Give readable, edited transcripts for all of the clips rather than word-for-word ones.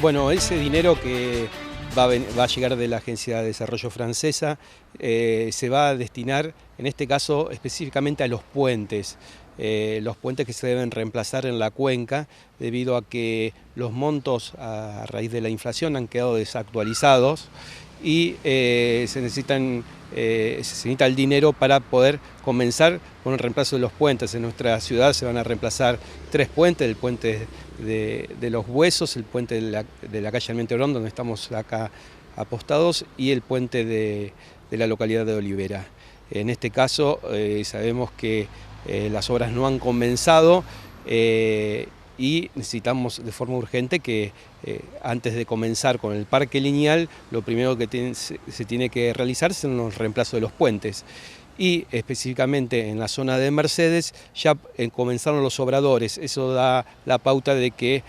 Bueno, ese dinero que va a llegar de la Agencia de Desarrollo Francesa se va a destinar, en este caso, específicamente a los puentes que se deben reemplazar en la cuenca, debido a que los montos a raíz de la inflación han quedado desactualizados y se necesita el dinero para poder comenzar con el reemplazo de los puentes. En nuestra ciudad se van a reemplazar 3 puentes, el puente de los Huesos, el puente de la calle Almirante Brown, donde estamos acá apostados, y el puente de la localidad de Olivera. En este caso sabemos que las obras no han comenzado y necesitamos de forma urgente que antes de comenzar con el parque lineal, lo primero que se tiene que realizar son los reemplazos de los puentes. Y específicamente en la zona de Mercedes ya comenzaron los obradores. Eso da la pauta de que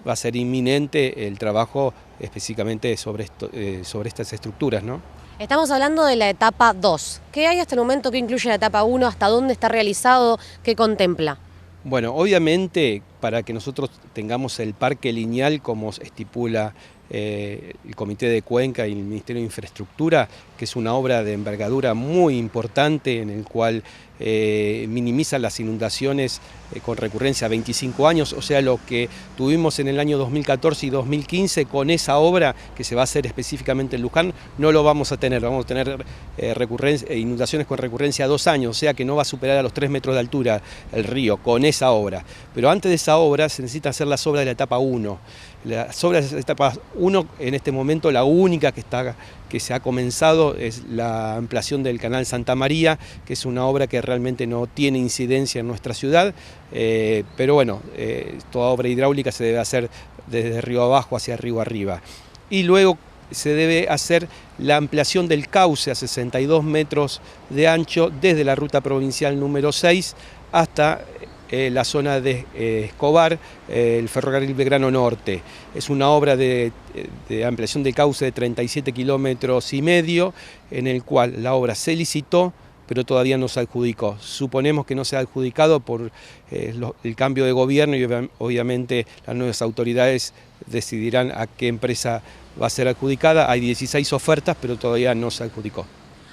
va a ser inminente el trabajo específicamente sobre estas estructuras, ¿no? Estamos hablando de la etapa 2. ¿Qué hay hasta el momento? ¿Qué incluye la etapa 1? ¿Hasta dónde está realizado? ¿Qué contempla? Bueno, obviamente para que nosotros tengamos el parque lineal como estipula el Comité de Cuenca y el Ministerio de Infraestructura, que es una obra de envergadura muy importante en el cual minimiza las inundaciones con recurrencia a 25 años, o sea, lo que tuvimos en el año 2014 y 2015 con esa obra que se va a hacer específicamente en Luján, no lo vamos a tener inundaciones con recurrencia a 2 años, o sea que no va a superar a los 3 metros de altura el río con esa obra. Pero antes de esa obra se necesita hacer las obras de la etapa 1. Las obras de la etapa 1, en este momento la única que se ha comenzado es la ampliación del canal Santa María, que es una obra que realmente no tiene incidencia en nuestra ciudad, pero bueno, toda obra hidráulica se debe hacer desde río abajo hacia río arriba. Y luego se debe hacer la ampliación del cauce a 62 metros de ancho desde la ruta provincial número 6 hasta la zona de Escobar, el ferrocarril Belgrano Norte. Es una obra de ampliación de cauce de 37,5 kilómetros, en el cual la obra se licitó, pero todavía no se adjudicó. Suponemos que no se ha adjudicado por el cambio de gobierno y obviamente las nuevas autoridades decidirán a qué empresa va a ser adjudicada. Hay 16 ofertas, pero todavía no se adjudicó.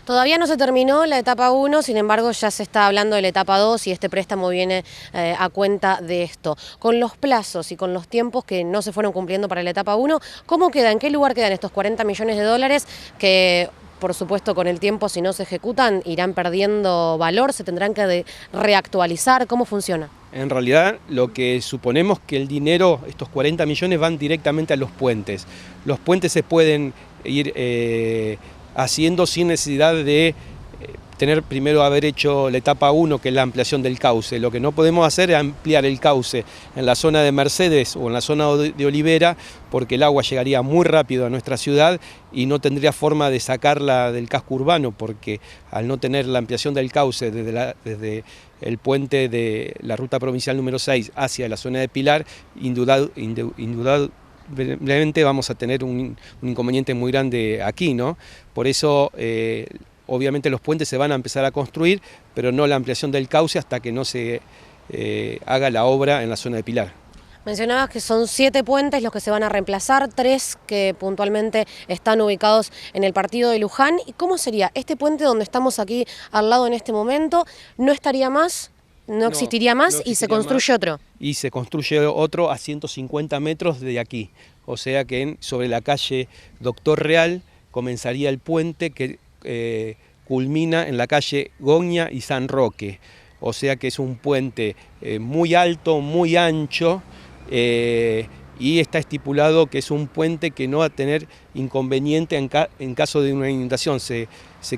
Todavía no se terminó la etapa 1, sin embargo ya se está hablando de la etapa 2 y este préstamo viene a cuenta de esto. Con los plazos y con los tiempos que no se fueron cumpliendo para la etapa 1, ¿cómo queda? ¿En qué lugar quedan estos 40 millones de dólares que, por supuesto, con el tiempo, si no se ejecutan, irán perdiendo valor, se tendrán que reactualizar? ¿Cómo funciona? En realidad, lo que suponemos que el dinero, estos 40 millones, van directamente a los puentes. Los puentes se pueden ir haciendo sin necesidad de haber hecho la etapa 1, que es la ampliación del cauce. Lo que no podemos hacer es ampliar el cauce en la zona de Mercedes o en la zona de Olivera, porque el agua llegaría muy rápido a nuestra ciudad y no tendría forma de sacarla del casco urbano, porque al no tener la ampliación del cauce desde el puente de la ruta provincial número 6 hacia la zona de Pilar, indudablemente vamos a tener un inconveniente muy grande aquí, ¿no? Por eso, obviamente los puentes se van a empezar a construir, pero no la ampliación del cauce hasta que no se haga la obra en la zona de Pilar. Mencionabas que son 7 puentes los que se van a reemplazar, 3 que puntualmente están ubicados en el partido de Luján. ¿Y cómo sería? Este puente donde estamos aquí al lado en este momento, ¿no estaría más? ¿No existiría más y se construye otro? Y se construye otro a 150 metros de aquí. O sea que sobre la calle Doctor Real comenzaría el puente que culmina en la calle Goña y San Roque. O sea que es un puente muy alto, muy ancho, y está estipulado que es un puente que no va a tener inconveniente en caso de una inundación. Se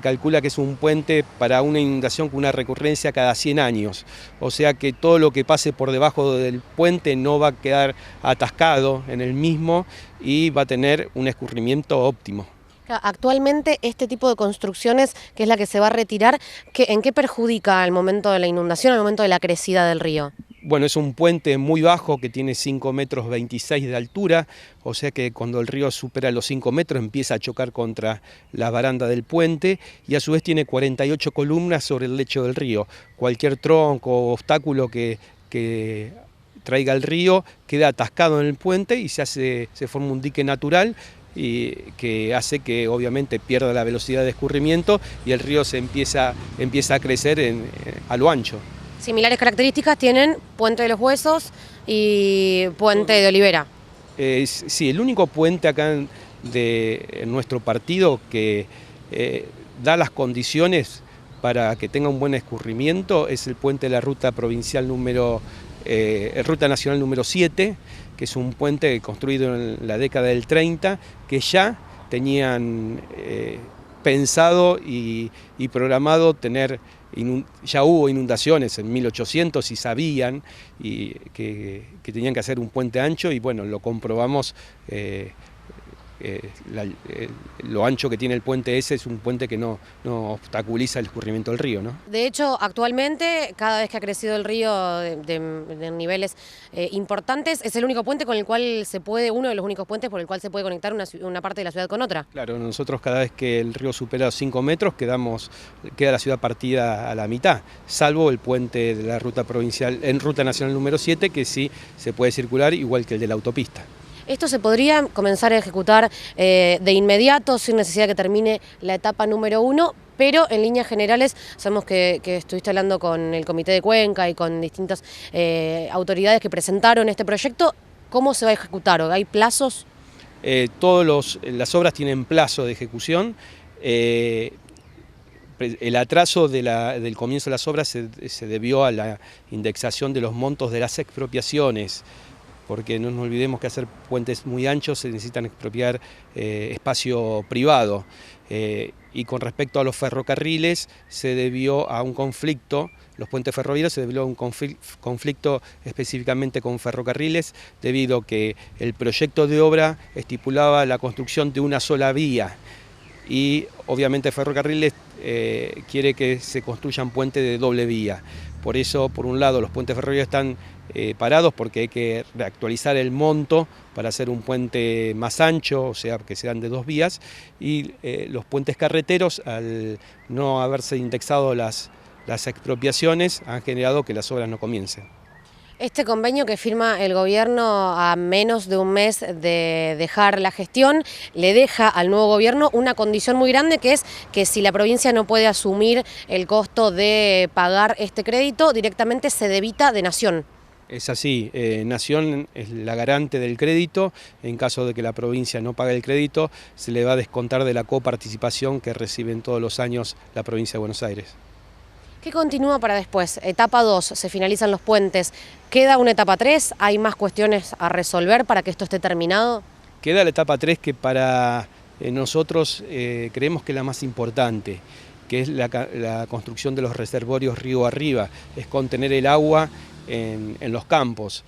calcula que es un puente para una inundación con una recurrencia cada 100 años. O sea que todo lo que pase por debajo del puente no va a quedar atascado en el mismo y va a tener un escurrimiento óptimo. Actualmente este tipo de construcciones, que es la que se va a retirar, ¿en qué perjudica al momento de la inundación, al momento de la crecida del río? Bueno, es un puente muy bajo que tiene 5,26 metros de altura, o sea que cuando el río supera los 5 metros empieza a chocar contra la baranda del puente y a su vez tiene 48 columnas sobre el lecho del río. Cualquier tronco o obstáculo que traiga el río, queda atascado en el puente y se forma un dique natural y que hace que obviamente pierda la velocidad de escurrimiento y el río se empieza a crecer a lo ancho. Similares características tienen Puente de los Huesos y Puente de Olivera. Sí, el único puente acá en nuestro partido que da las condiciones para que tenga un buen escurrimiento es el puente de la ruta provincial ruta nacional número 7, que es un puente construido en la década del 30, que ya tenían pensado y programado tener, ya hubo inundaciones en 1800 y sabían que tenían que hacer un puente ancho y bueno, lo comprobamos. Lo ancho que tiene el puente ese es un puente que no obstaculiza el escurrimiento del río, ¿no? De hecho, actualmente, cada vez que ha crecido el río de niveles importantes, es el único puente con el cual uno de los únicos puentes por el cual se puede conectar una parte de la ciudad con otra. Claro, nosotros cada vez que el río supera 5 metros queda la ciudad partida a la mitad, salvo el puente de la ruta provincial, en ruta nacional número 7, que sí se puede circular igual que el de la autopista. ¿Esto se podría comenzar a ejecutar de inmediato, sin necesidad de que termine la etapa número 1? Pero en líneas generales, sabemos que estuviste hablando con el Comité de Cuenca y con distintas autoridades que presentaron este proyecto. ¿Cómo se va a ejecutar? ¿Hay plazos? Las obras tienen plazo de ejecución. El atraso del comienzo de las obras se debió a la indexación de los montos de las expropiaciones, porque no nos olvidemos que hacer puentes muy anchos se necesitan expropiar espacio privado. Y con respecto a los ferrocarriles se debió a un conflicto, los puentes ferroviarios se debió a un conflicto específicamente con ferrocarriles, debido a que el proyecto de obra estipulaba la construcción de una sola vía y obviamente ferrocarriles quiere que se construyan puentes de doble vía. Por eso, por un lado, los puentes ferroviarios están parados porque hay que reactualizar el monto para hacer un puente más ancho, o sea, que sean de 2 vías, y los puentes carreteros, al no haberse indexado las expropiaciones, han generado que las obras no comiencen. Este convenio que firma el gobierno a menos de un mes de dejar la gestión, le deja al nuevo gobierno una condición muy grande, que es que si la provincia no puede asumir el costo de pagar este crédito, directamente se debita de Nación. Es así, Nación es la garante del crédito. En caso de que la provincia no pague el crédito, se le va a descontar de la coparticipación que reciben todos los años la provincia de Buenos Aires. ¿Qué continúa para después? Etapa 2, se finalizan los puentes. ¿Queda una etapa 3? ¿Hay más cuestiones a resolver para que esto esté terminado? Queda la etapa 3 que para nosotros creemos que es la más importante, que es la construcción de los reservorios río arriba, es contener el agua en los campos.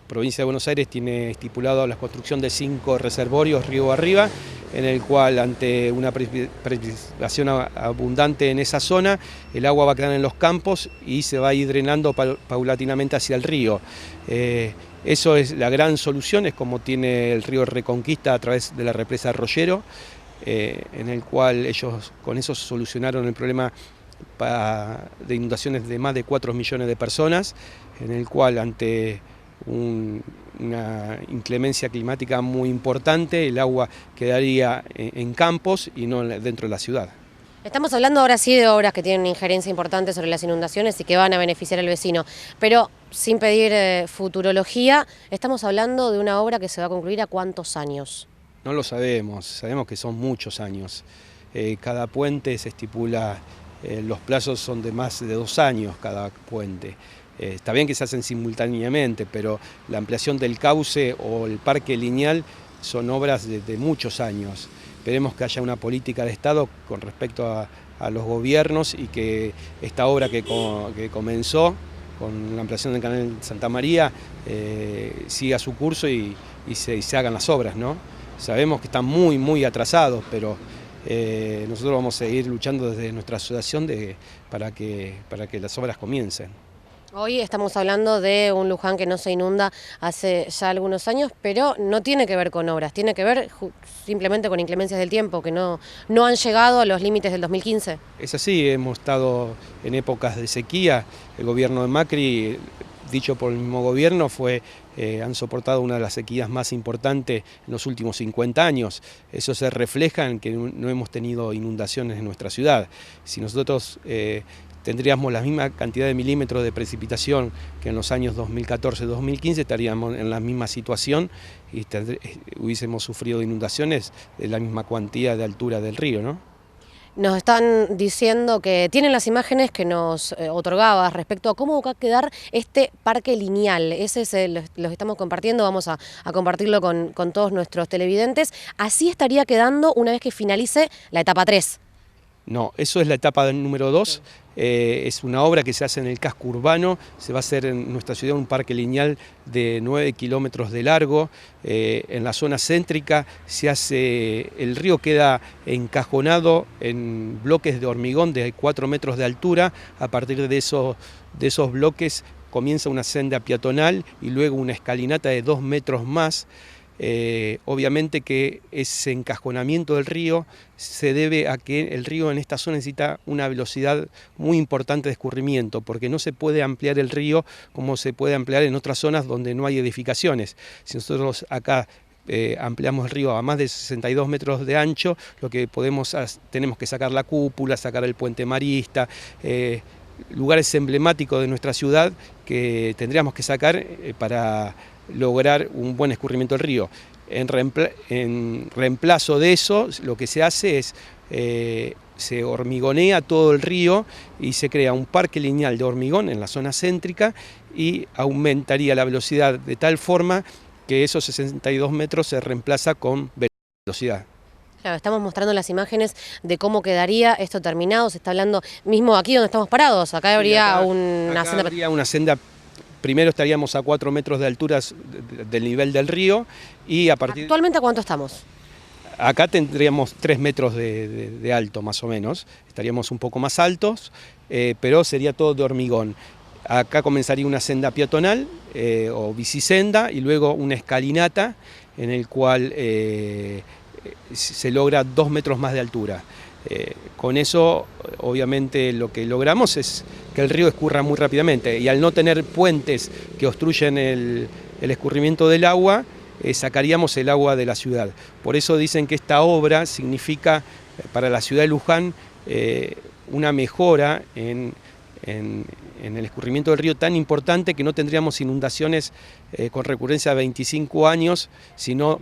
Provincia de Buenos Aires tiene estipulado la construcción de 5 reservorios río arriba, en el cual ante una precipitación abundante en esa zona, el agua va a quedar en los campos y se va a ir drenando paulatinamente hacia el río. Eso es la gran solución, es como tiene el río Reconquista a través de la represa Arroyero, en el cual ellos con eso solucionaron el problema de inundaciones de más de 4 millones de personas, en el cual ante una inclemencia climática muy importante, el agua quedaría en campos y no dentro de la ciudad. Estamos hablando ahora sí de obras que tienen una injerencia importante sobre las inundaciones y que van a beneficiar al vecino, pero sin pedir futurología, estamos hablando de una obra que se va a concluir ¿a cuántos años? No lo sabemos, sabemos que son muchos años. Cada puente se estipula, los plazos son de más de 2 años cada puente. Está bien que se hacen simultáneamente, pero la ampliación del cauce o el parque lineal son obras de muchos años. Esperemos que haya una política de Estado con respecto a los gobiernos y que esta obra que comenzó con la ampliación del canal Santa María siga su curso y se hagan las obras, ¿no? Sabemos que están muy atrasados, pero nosotros vamos a seguir luchando desde nuestra asociación para que las obras comiencen. Hoy estamos hablando de un Luján que no se inunda hace ya algunos años, pero no tiene que ver con obras, tiene que ver simplemente con inclemencias del tiempo, que no han llegado a los límites del 2015. Es así, hemos estado en épocas de sequía, el gobierno de Macri dicho por el mismo gobierno, han soportado una de las sequías más importantes en los últimos 50 años. Eso se refleja en que no hemos tenido inundaciones en nuestra ciudad. Si nosotros tendríamos la misma cantidad de milímetros de precipitación que en los años 2014-2015, estaríamos en la misma situación y hubiésemos sufrido inundaciones de la misma cuantía de altura del río, ¿no? Nos están diciendo que tienen las imágenes que nos otorgabas respecto a cómo va a quedar este parque lineal. Ese los estamos compartiendo, vamos a compartirlo con todos nuestros televidentes. Así estaría quedando una vez que finalice la etapa 3. No, eso es la etapa número 2, es una obra que se hace en el casco urbano, se va a hacer en nuestra ciudad un parque lineal de 9 kilómetros de largo, en la zona céntrica el río queda encajonado en bloques de hormigón de 4 metros de altura. A partir de esos bloques comienza una senda peatonal y luego una escalinata de 2 metros más. Obviamente que ese encajonamiento del río se debe a que el río en esta zona necesita una velocidad muy importante de escurrimiento, porque no se puede ampliar el río como se puede ampliar en otras zonas donde no hay edificaciones. Si nosotros acá ampliamos el río a más de 62 metros de ancho, lo que tenemos que sacar la cúpula, sacar el puente marista, lugares emblemáticos de nuestra ciudad que tendríamos que sacar para lograr un buen escurrimiento del río. En reemplazo de eso, lo que se hace es, se hormigonea todo el río y se crea un parque lineal de hormigón en la zona céntrica y aumentaría la velocidad de tal forma que esos 62 metros se reemplaza con velocidad. Claro, estamos mostrando las imágenes de cómo quedaría esto terminado. Se está hablando mismo aquí donde estamos parados. Acá habría una senda. Primero estaríamos a 4 metros de altura del nivel del río y a partir... ¿Actualmente a cuánto estamos? Acá tendríamos 3 metros de alto más o menos, estaríamos un poco más altos, pero sería todo de hormigón. Acá comenzaría una senda peatonal o bicisenda y luego una escalinata en el cual se logra 2 metros más de altura. Con eso, obviamente, lo que logramos es que el río escurra muy rápidamente y al no tener puentes que obstruyen el escurrimiento del agua, sacaríamos el agua de la ciudad. Por eso dicen que esta obra significa para la ciudad de Luján una mejora en el escurrimiento del río tan importante que no tendríamos inundaciones con recurrencia de 25 años, sino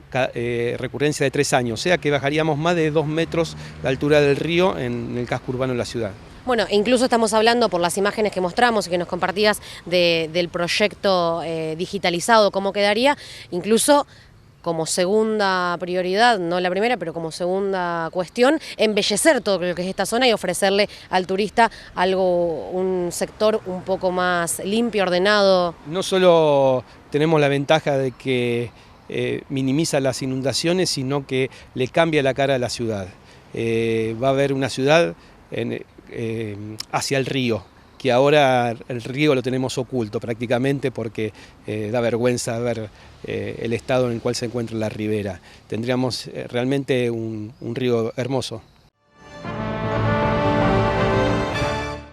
recurrencia de 3 años, o sea que bajaríamos más de 2 metros la altura del río en el casco urbano de la ciudad. Bueno, incluso estamos hablando por las imágenes que mostramos y que nos compartías del proyecto digitalizado, cómo quedaría, incluso como segunda prioridad, no la primera, pero como segunda cuestión, embellecer todo lo que es esta zona y ofrecerle al turista un sector un poco más limpio, ordenado. No solo tenemos la ventaja de que minimiza las inundaciones, sino que le cambia la cara a la ciudad. Va a haber una ciudad hacia el río, que ahora el río lo tenemos oculto prácticamente porque da vergüenza ver el estado en el cual se encuentra la ribera. Tendríamos realmente un río hermoso.